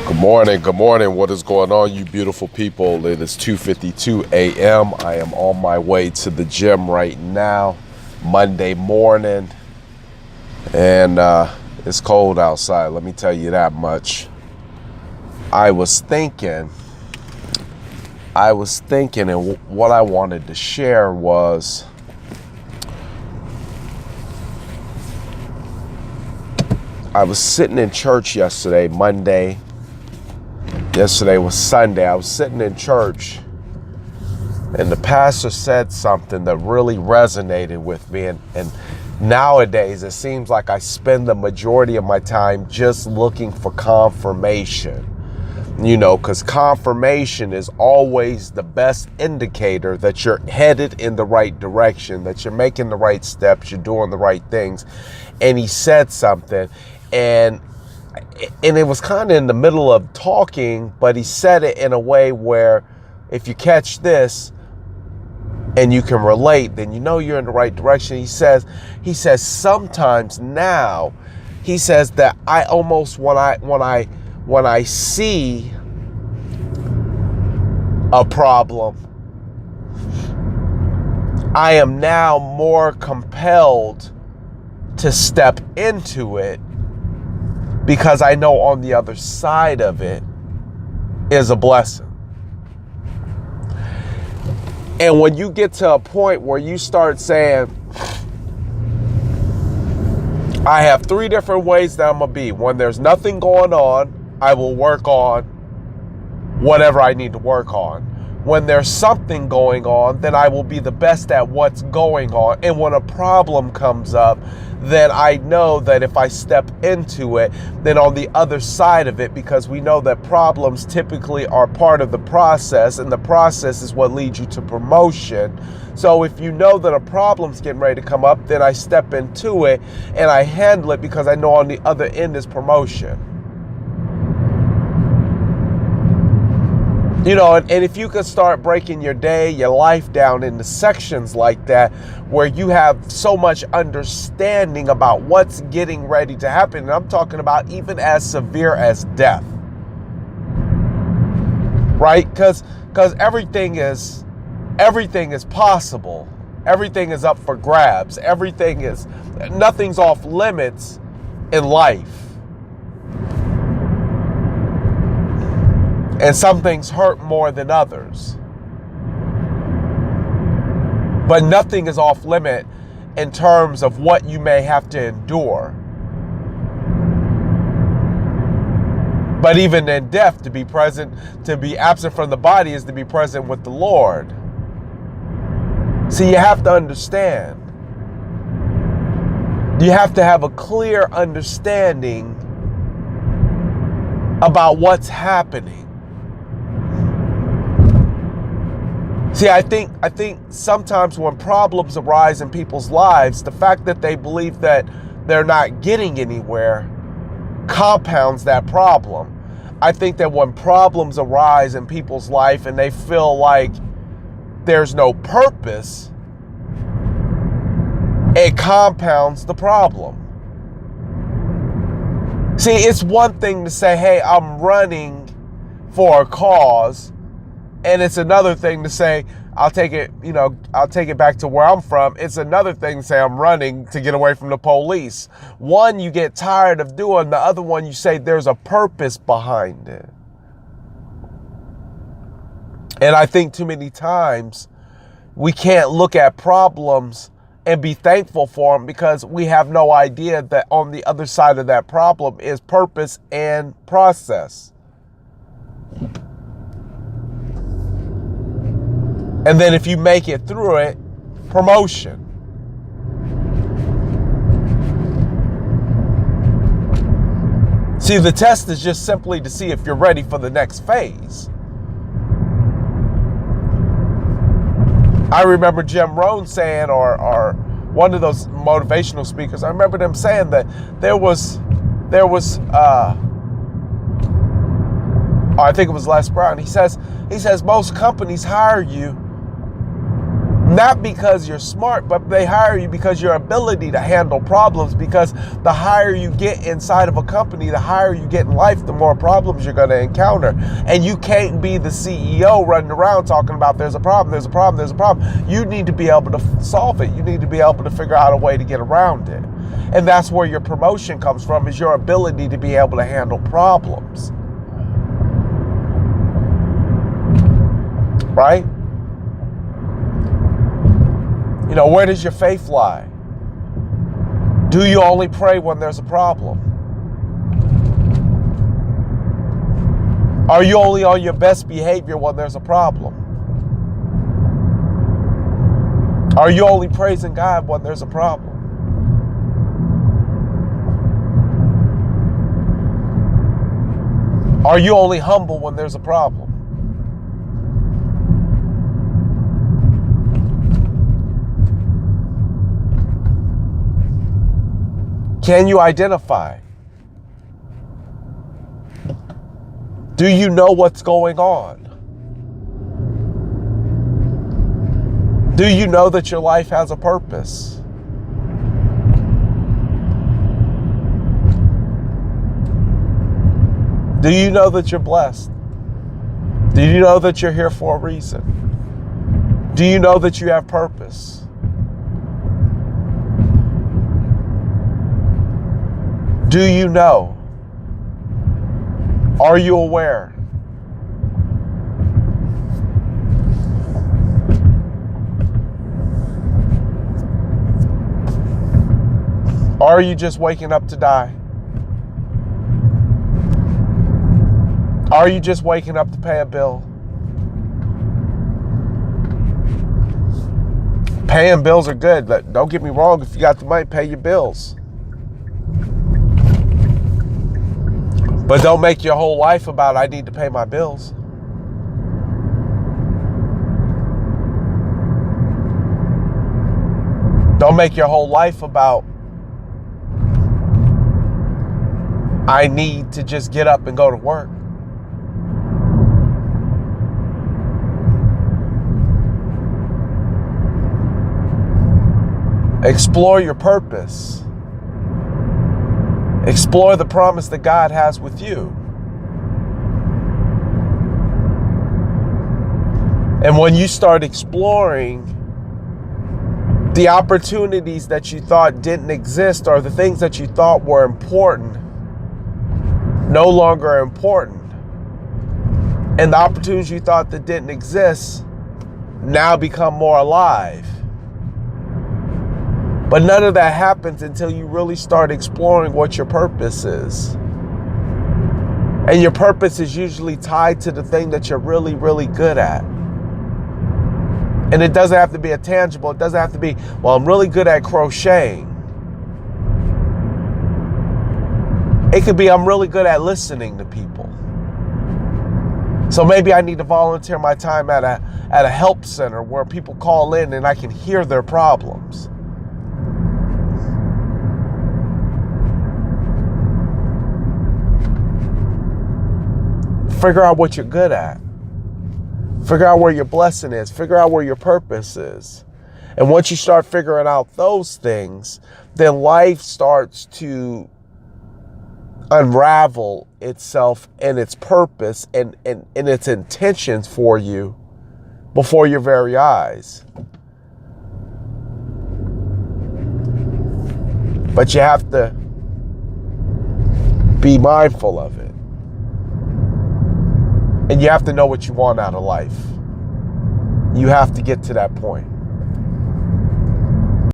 Good morning. Good morning. What is going on, you beautiful people? It is 2:52 a.m. I am on my way to the gym right now, Monday morning, and it's cold outside. Let me tell you that much. I was thinking, and what I wanted to share was I was sitting in church yesterday, Monday. Yesterday was Sunday. I was sitting in church and the pastor said something that really resonated with me. And nowadays, it seems like I spend the majority of my time just looking for confirmation. Because confirmation is always the best indicator that you're headed in the right direction, that you're making the right steps, you're doing the right things. And he said something, and it was kind of in the middle of talking, but he said it in a way where if you catch this and you can relate, then you know you're in the right direction. He says sometimes now, he says that I almost when I see a problem, I am now more compelled to step into it because I know on the other side of it is a blessing. And when you get to a point where you start saying, I have 3 different ways that I'm going to be. When there's nothing going on, I will work on whatever I need to work on. When there's something going on, then I will be the best at what's going on. And when a problem comes up, then I know that if I step into it, then on the other side of it, because we know that problems typically are part of the process, and the process is what leads you to promotion. So if you know that a problem's getting ready to come up, then I step into it and I handle it because I know on the other end is promotion. And if you could start breaking your day, your life down into sections like that, where you have so much understanding about what's getting ready to happen, and I'm talking about even as severe as death, right? Because everything is possible. Everything is up for grabs. Nothing's off limits in life. And some things hurt more than others. But nothing is off limit in terms of what you may have to endure. But even in death, to be absent from the body is to be present with the Lord. See, you have to understand. You have to have a clear understanding about what's happening. See, I think sometimes when problems arise in people's lives, the fact that they believe that they're not getting anywhere compounds that problem. I think that when problems arise in people's life and they feel like there's no purpose, it compounds the problem. See, it's one thing to say, hey, I'm running for a cause. And it's another thing to say, I'll take it back to where I'm from. It's another thing to say I'm running to get away from the police. One you get tired of doing, the other one you say there's a purpose behind it. And I think too many times we can't look at problems and be thankful for them because we have no idea that on the other side of that problem is purpose and process. And then if you make it through it, promotion. See, the test is just simply to see if you're ready for the next phase. I remember Jim Rohn saying, or one of those motivational speakers, I remember them saying that there was I think it was Les Brown. He says most companies hire you Not because you're smart, but they hire you because your ability to handle problems, because the higher you get inside of a company, the higher you get in life, the more problems you're going to encounter. And you can't be the CEO running around talking about there's a problem, there's a problem, there's a problem. You need to be able to solve it. You need to be able to figure out a way to get around it. And that's where your promotion comes from, is your ability to be able to handle problems. Right? You know, where does your faith lie? Do you only pray when there's a problem? Are you only on your best behavior when there's a problem? Are you only praising God when there's a problem? Are you only humble when there's a problem? Can you identify? Do you know what's going on? Do you know that your life has a purpose? Do you know that you're blessed? Do you know that you're here for a reason? Do you know that you have purpose? Do you know? Are you aware? Are you just waking up to die? Are you just waking up to pay a bill? Paying bills are good. Don't get me wrong. If you got the money, pay your bills. But don't make your whole life about, I need to pay my bills. Don't make your whole life about, I need to just get up and go to work. Explore your purpose. Explore the promise that God has with you. And when you start exploring the opportunities that you thought didn't exist, or the things that you thought were important, no longer are important, and the opportunities you thought that didn't exist now become more alive. But none of that happens until you really start exploring what your purpose is. And your purpose is usually tied to the thing that you're really, really good at. And it doesn't have to be a tangible. It doesn't have to be, well, I'm really good at crocheting. It could be, I'm really good at listening to people. So maybe I need to volunteer my time at a help center where people call in and I can hear their problems. Figure out what you're good at. Figure out where your blessing is. Figure out where your purpose is. And once you start figuring out those things, then life starts to unravel itself and its purpose and its intentions for you before your very eyes. But you have to be mindful of it. And you have to know what you want out of life. You have to get to that point.